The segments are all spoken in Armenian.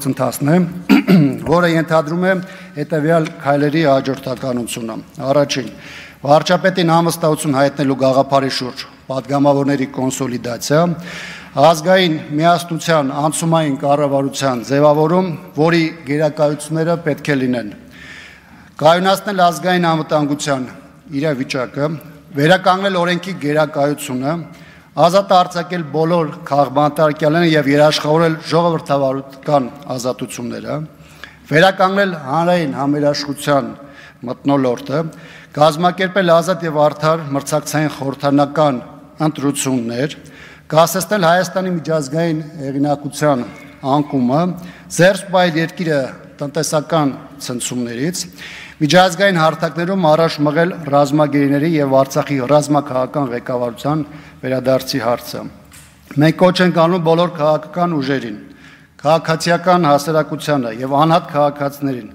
գործընթացն է, որը ենթադրում է հետևյալ քայլերի հաջորդականությունը։ Առաջին, վարչապետին անվստահություն հայտնելու գաղափարի շուրջ պատգամավորների կոնսոլիդացիա, ազգային միասնության անցումային կառավարության ձևավորում, որի գերակայությունները պետք է լինեն, կայունացնել ազգային անվտանգության իրավիճակը, վերականգնել օրենքի գերակայությունը, ազատ արձակել բոլոր քաղբանտարկյալները եւ երաշխավորել ժողովրդավարական ազատությունները, վերականգնել հանրային համերաշխության մթնոլորտը, կազմակերպել ազատ եւ արդար մրցակցային խորհրդանական ընտրություններ, կասեցնել Հայաստանի միջազգային հեղինակության անկումը, զերծ պահել երկիրը տնտեսական ցնցումներից, միջազգային հարթակներում առաջ մղել ռազմագերիների եւ Արցախի ռազմաքաղաքական ղեկավարության վերադարձի հարցը։ Մենք կոչ ենք անում բոլոր քաղաքական ուժերին, քաղաքացիական հասարակությանը եւ անհատ քաղաքացիներին,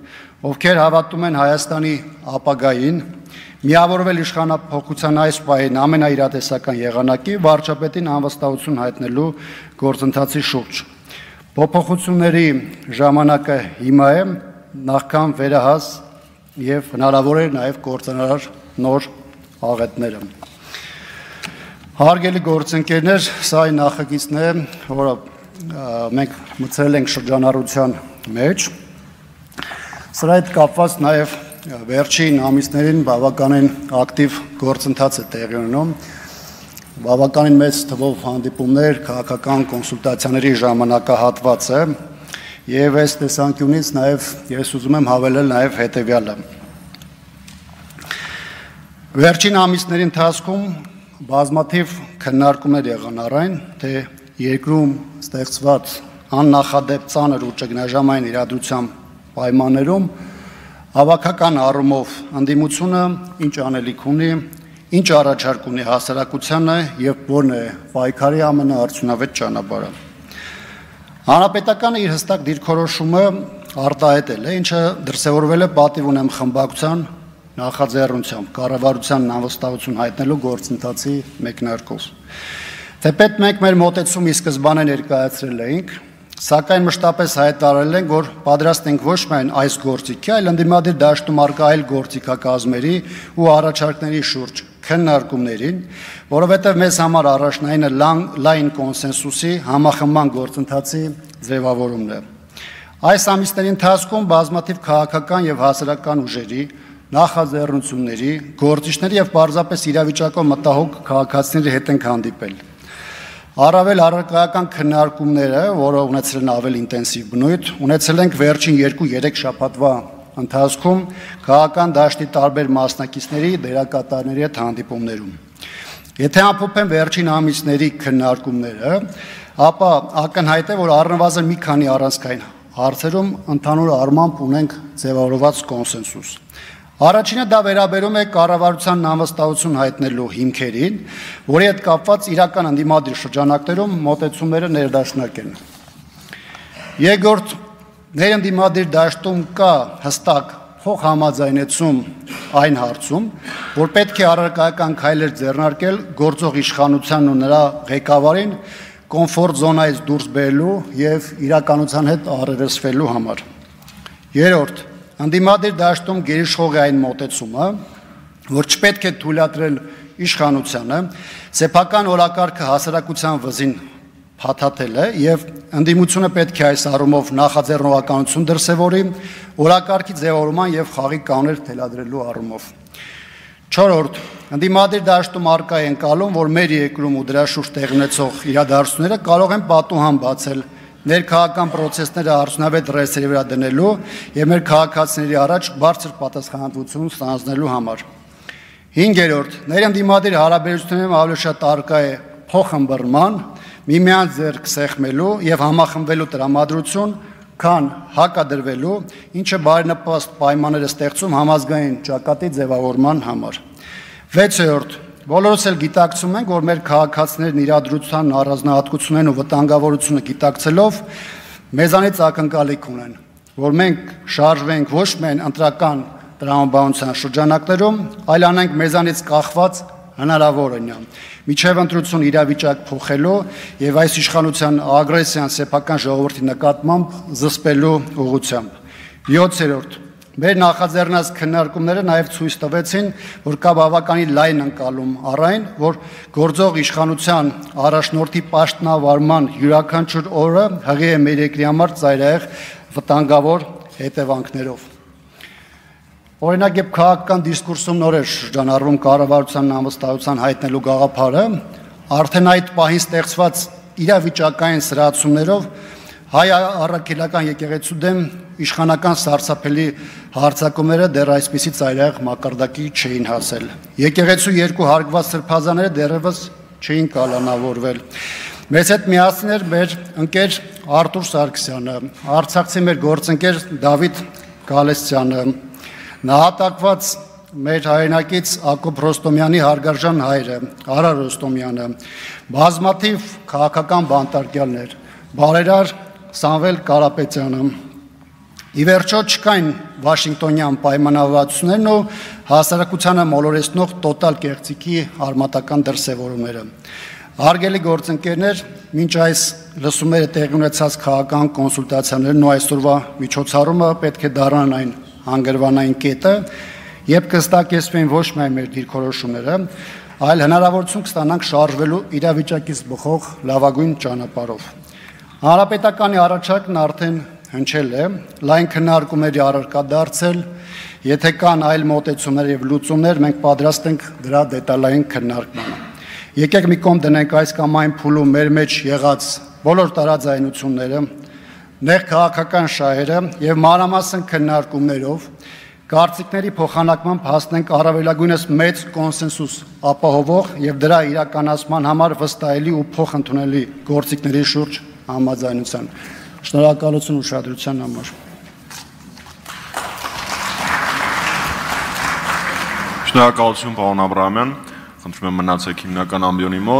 ովքեր հավատում են Հայաստանի ապագային, միավորվել իշխանափոխության այս պահին ամենաիրատեսական եղանակի վարչապետին անվստահություն հայտնելու գործընթացի շուրջ։ Փոփոխությունների ժամանակը հիմա է, նախքան վերահաս եւ հնարավոր է նաեւ կործանարար նոր աղետները։ Հարգելի գործընկերներ, սա այն նախագիծն է, որը մենք մտցրել ենք շրջանառության մեջ։ Սրա հետ կապված նաեւ վերջին ամիսներին բավականին ակտիվ գործընթաց է տեղի ունենում, բավականին մեծ թվով հանդիպումներ, քաղաքական կոնսուլտացիաների ժամանակահատված է, եւ այս տեսանկյունից նաեւ ես ուզում եմ հավելել նաեւ հետեւյալը։ Վերջին ամիսների ընթացքում բազմաթիվ քննարկումներ եղան առայն, թե երկրում ստեղծված աննախադեպ ծանր ու ճգնաժամային իրադրության պայմաններում հավաքական առումով ընդդիմությունը ինչ անելիք ունի, ինչ առաջարկ ունի հասարակությանը եւ որն է պայքարի ամենաարդյունավետ ճանապարհը։ Հանրապետականը իր հստակ դիրքորոշումը արտահայտել է, ինչը դրսևորվել է պատիվ ունեմ խմբակցության նախաձեռնությամբ կառավարությանն անվստահություն հայտնելու գործընթացի մեկնարկով։ Թեպետ մենք մեր մոտեցումը ի սկզբանե ներկայացրել էինք, սակայն մշտապես հայտարարել ենք, որ պատրաստ ենք ոչ միայն այս գործիքի, այլ ընդդիմադիր դաշտում առկա այլ գործիքակազմերի ու առաջարկների շուրջ քննարկումներին, որովհետև մեզ համար առաջնայինը լայն կոնսենսուսի համախմբման գործընթացի ձևավորումն է։ Այս ամիսների ընթացքում բազմաթիվ քաղաքական եւ հասարակական ուժերի, նախաձեռնությունների, գործիչների եւ պարզապես իրավիճակով մտահոգ քաղաքացիների հետ ենք հանդիպել։ Առավել առարկայական քննարկումները, որը ունեցել են ավելի ինտենսիվ բնույթ, ունեցել ենք վերջին 2-3 շաբաթվա ընթացքում քաղաքական դաշտի տարբեր մասնակիցների, դերակատարների հետ հանդիպումներում։ Եթե ամփոփեմ վերջին ամիսների քննարկումները, ապա ակնհայտ է, որ առնվազն մի քանի առանցքային հարցերում ընդհանուր առմամբ ունենք ձևավորված կոնսենսուս։ Առաջինը դա վերաբերում է կառավարությանն անվստահություն հայտնելու հիմքերին, որի հետ կապված իրական ընդդիմադիր շրջանակներում մոտեցումները ներդաշնակ են։ Երկրորդ, ներընդդիմադիր դաշտում կա հստակ փոխհամաձայնեցում այն հարցում, որ պետք է առարկայական քայլեր ձեռնարկել գործող իշխանությանն ու նրա ղեկավարին կոմֆորտ զոնայից դուրս բերելու եւ իրականության հետ առերեսվելու համար։ Երրորդ, ընդդիմադիր դաշտում գերիշխող է այն մոտեցումը, որ չպետք է թույլատրել իշխանությանը սեփական օրակարգը հասարակության վզին փաթաթել է եւ ընդդիմությունը պետք է այս առումով նախաձեռնողականություն դրսևորի օրակարգի ձևավորման եւ խաղի կանոններ թելադրելու առումով։ Չորրորդ, ընդդիմադիր դաշտում առկա է ընկալում, որ մեր երկրում ու դրա շուրջ տեղի ունեցող իրադարձությունները կարող են պատուհան բացել ներքաղաքական պրոցեսները արդյունավետ ռեսերի վրա դնելու եւ մեր քաղաքացիների առաջ բարձր պատասխանատվություն ստանձնելու համար։ Հինգերորդ, ներընդդիմադիր հարաբերություններում ավելի շատ առկա է փոխըմբռնման, միմյանց ձեռք սեղմելու եւ համախմբվելու տրամադրություն, քան հակադրվելու, ինչը բարենպաստ պայմաններ է ստեղծում համազգային ճակատի ձևավորման համար։ 6-րդ, բոլորս էլ գիտակցում ենք, որ մեր քաղաքացիներն իրադրության առանձնահատկություններն ու վտանգավորությունը գիտակցելով մեզանից ակնկալիք ունեն, որ մենք շարժվենք ոչ միայն ընտրական տրամաբանության շրջանակներում, այլ անենք մեզանից կախված հնարավորն է։ Միջև ընտրություն իրավիճակ փոխելու եւ այս իշխանության ագրեսիան սեփական ժողովրդի նկատմամբ զսպելու ուղղությամբ։ 7. Մեր նախաձեռնած քննարկումները նաև ցույց տվեցին, որ կա բավականին լայն ընկալում առ այն, որ գործող իշխանության առաջնորդի պաշտոնավարման յուրաքանչյուր օրը հղի է մեր երկրի համար ծայրահեղ վտանգավոր հետևանքներով։ Օրինակ, երբ քաղաքական դիսկուրսում նոր էր շրջանառվում կառավարության անվստահության հայտնելու գաղափարը, արդեն այդ պահին ստեղծված իրավիճակային սրացումներով հայ առաքելական եկեղեցու դեմ իշխանական սարսափելի հարձակումները դեռ այսպիսի ծայրահեղ մակարդակի չէին հասել։ Եկեղեցու երկու հարգված սրբազանները դեռևս չէին կալանավորվել։ Մեզ հետ միասին էր մեր ընկեր Արտուր Սարգսյանը, արցախցի մեր գործընկեր Դավիթ Գալստյանը, նահատակված մեր հայրենակից Ակոբ Ռոստոմյանի հարգարժան հայրը, Արա Ռոստոմյանը, բազմաթիվ քաղաքական բանտարկյալներ, բարերար Սամվել Կարապետյանը։ Ի վերջո չկային Վաշինգտոնյան պայմանավորվածություններն ու հասարակությանը մոլորեցնող տոտալ կեղծիքի արմատական դրսևորումները։ Հարգելի գործընկերներ, մինչ այս լսումները տեղի ունեցած քաղաքական կոնսուլտացիաներն ու այսօրվա միջոցառումը պետք է դառնան այն հանգրվանային կետը, երբ կհստակեցվեն ոչ միայն մեր դիրքորոշումները, այլ հնարավորություն կստանանք շարժվելու իրավիճակից բխող լավագույն ճանապարհով։ Հանրապետականի առաջարկն արդեն հնչել է, լայն քննարկումների առարկա դարձել, եթե կան այլ մոտեցումներ եւ լուծումներ, մենք պատրաստ ենք դրա դետալային քննարկմանը։ Եկեք մի կողմ դնենք այս կամ այն փուլում մեր մեջ եղած բոլոր տարաձայնությունները, նեղ քաղաքական շահերը եւ մանրամասն քննարկումներով կարծիքների փոխանակմամբ հասնենք առավելագույնս մեծ կոնսենսուս ապահովող եւ դրա իրականացման համար վստահելի ու փոխընդունելի գործիքների շուրջ համաձայնության։ Շնորհակալություն ուշադրության համար։ Շնորհակալություն, պարոն Աբրահամյան։ Խնդրում եմ մնացեք հիմնական ամբիոնի մոտ։